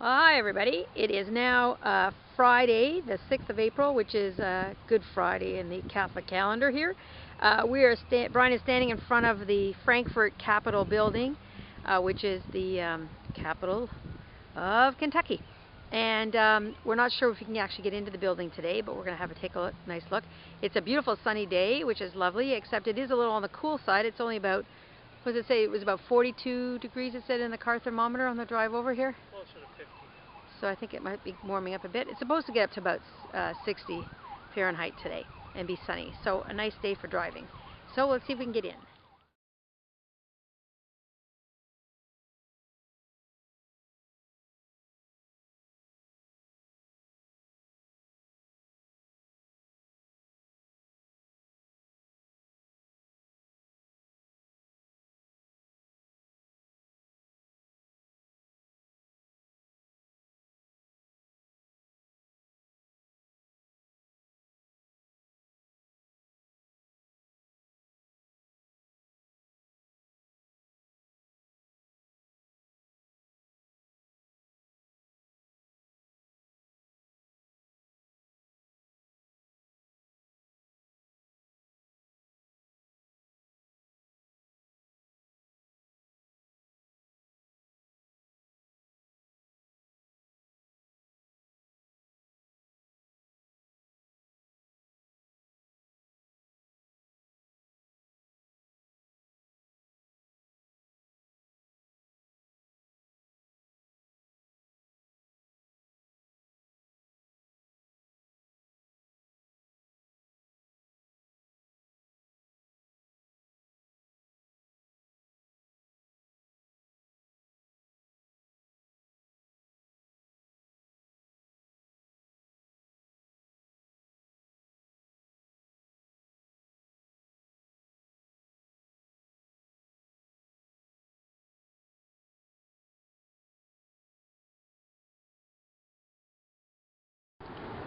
Hi everybody, it is now Friday the 6th of April, which is Good Friday in the Catholic calendar here. Brian is standing in front of the Frankfort Capitol building, which is the capital of Kentucky. And we're not sure if we can actually get into the building today, but we're going to take a nice look. It's a beautiful sunny day, which is lovely, except it is a little on the cool side. It's only about, what does it say, it was about 42 degrees, it said in the car thermometer on the drive over here. Closer to 50. So I think it might be warming up a bit. It's supposed to get up to about 60 Fahrenheit today and be sunny. So a nice day for driving. So let's see if we can get in.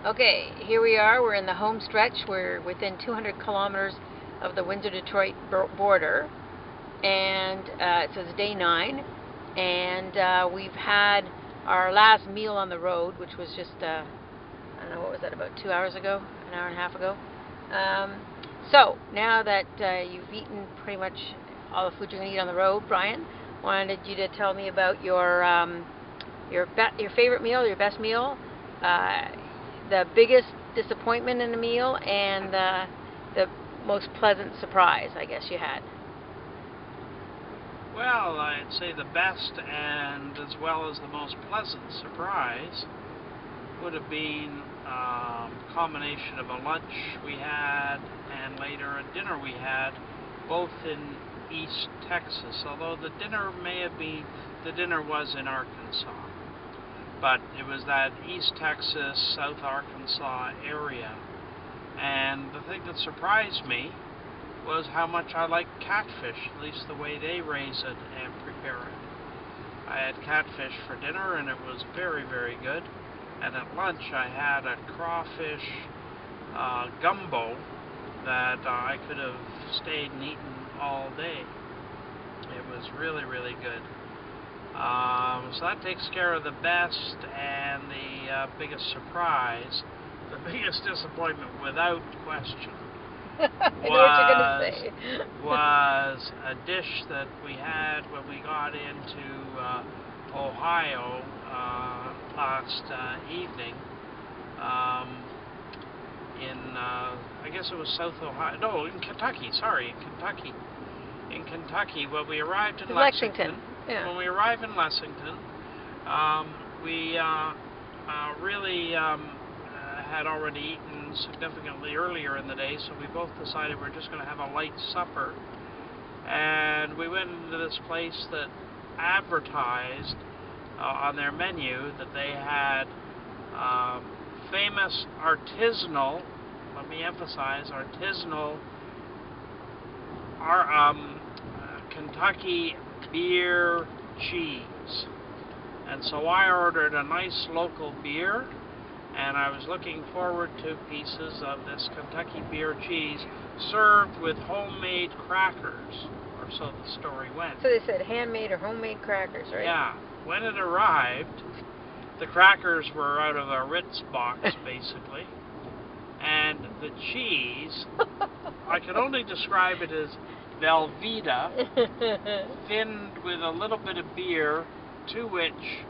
Okay, here we are. We're in the home stretch. We're within 200 kilometers of the Windsor-Detroit border, and so it's day 9, and we've had our last meal on the road, which was just, I don't know, what was that, about 2 hours ago, an hour and a half ago. So now that you've eaten pretty much all the food you're going to eat on the road, Brian, wanted you to tell me about your favorite meal, your best meal, the biggest disappointment in the meal, and the most pleasant surprise, I guess, you had. Well, I'd say the best and as well as the most pleasant surprise would have been a combination of a lunch we had and later a dinner we had, both in East Texas, although the dinner was in Arkansas. But it was that East Texas, South Arkansas area. And the thing that surprised me was how much I like catfish, at least the way they raise it and prepare it. I had catfish for dinner and it was very, very good. And at lunch I had a crawfish gumbo that I could have stayed and eaten all day. It was really, really good. So that takes care of the best and the biggest surprise. The biggest disappointment, without question, was a dish that we had when we got into Ohio last evening. I guess it was South Ohio. No, in Kentucky. Sorry, in Kentucky. In Kentucky, when we arrived in Lexington. Yeah. When we arrived in Lexington, we really had already eaten significantly earlier in the day, so we both decided we're just going to have a light supper. And we went into this place that advertised on their menu that they had famous artisanal, let me emphasize, artisanal Kentucky beer cheese. And so I ordered a nice local beer, and I was looking forward to pieces of this Kentucky beer cheese served with homemade crackers, or so the story went. So they said handmade or homemade crackers, right? Yeah. When it arrived, The crackers were out of a Ritz box, basically. And the cheese, I could only describe it as Velveeta, thinned with a little bit of beer, to which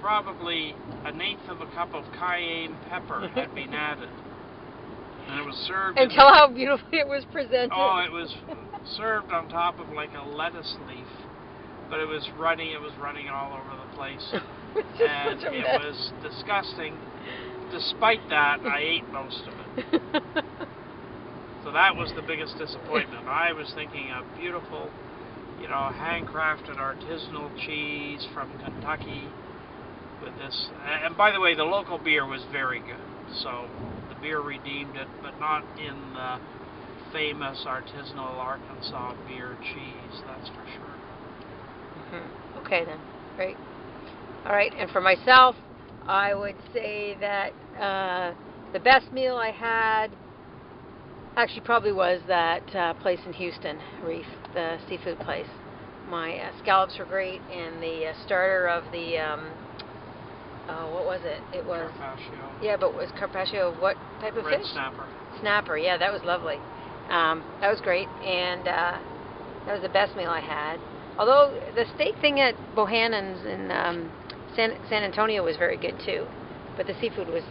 probably 1/8 of a cup of cayenne pepper had been added. And it was served... And tell how beautifully it was presented. Oh, it was served on top of like a lettuce leaf. But it was running all over the place. And it was disgusting. Despite that, I ate most of it. So that was the biggest disappointment. I was thinking of beautiful, handcrafted artisanal cheese from Kentucky with this. And by the way, the local beer was very good. So the beer redeemed it, but not in the famous artisanal Arkansas beer cheese, that's for sure. Okay then, great. All right, and for myself, I would say that the best meal I had actually probably was that place in Houston, Reef, the seafood place. My scallops were great, and the starter of the, what was it? It was... Carpaccio. Yeah, but was carpaccio what type of Red fish? snapper. Snapper, yeah, that was lovely. That was great, and that was the best meal I had. Although the steak thing at Bohannon's in San Antonio was very good too, but the seafood was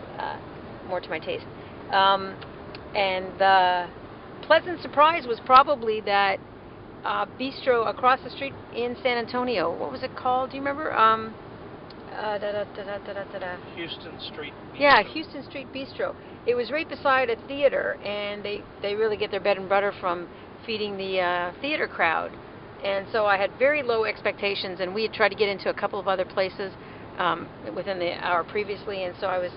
more to my taste. And the pleasant surprise was probably that bistro across the street in San Antonio. What was it called? Do you remember? Houston Street Bistro. Yeah, Houston Street Bistro. It was right beside a theater, and they really get their bread and butter from feeding the theater crowd. And so I had very low expectations, and we had tried to get into a couple of other places within the hour previously, and so I was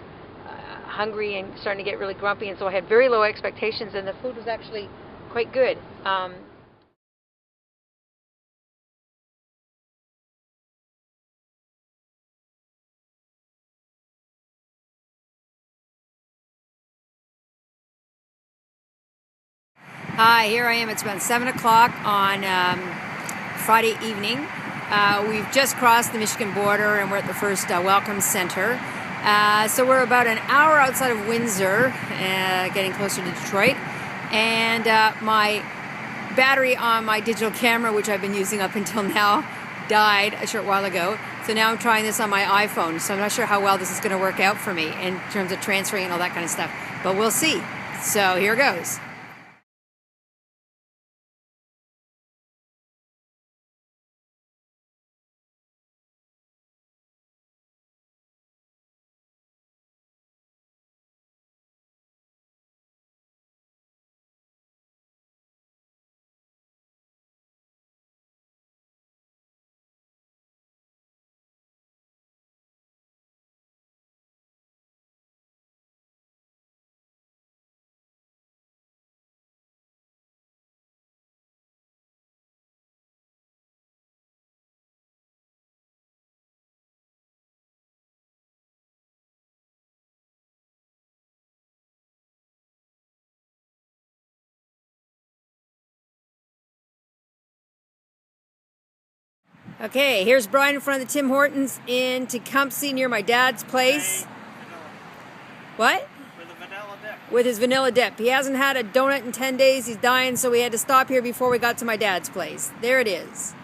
hungry and starting to get really grumpy, and so I had very low expectations, and the food was actually quite good. Hi, here I am. It's about 7 o'clock on Friday evening. We've just crossed the Michigan border, and we're at the first Welcome Center. So we're about an hour outside of Windsor, getting closer to Detroit. And my battery on my digital camera, which I've been using up until now, died a short while ago. So now I'm trying this on my iPhone. So I'm not sure how well this is going to work out for me in terms of transferring and all that kind of stuff. But we'll see. So here goes. Okay, here's Brian in front of the Tim Hortons in Tecumseh near my dad's place. What? With a vanilla dip. With his vanilla dip. He hasn't had a donut in 10 days. He's dying, so we had to stop here before we got to my dad's place. There it is.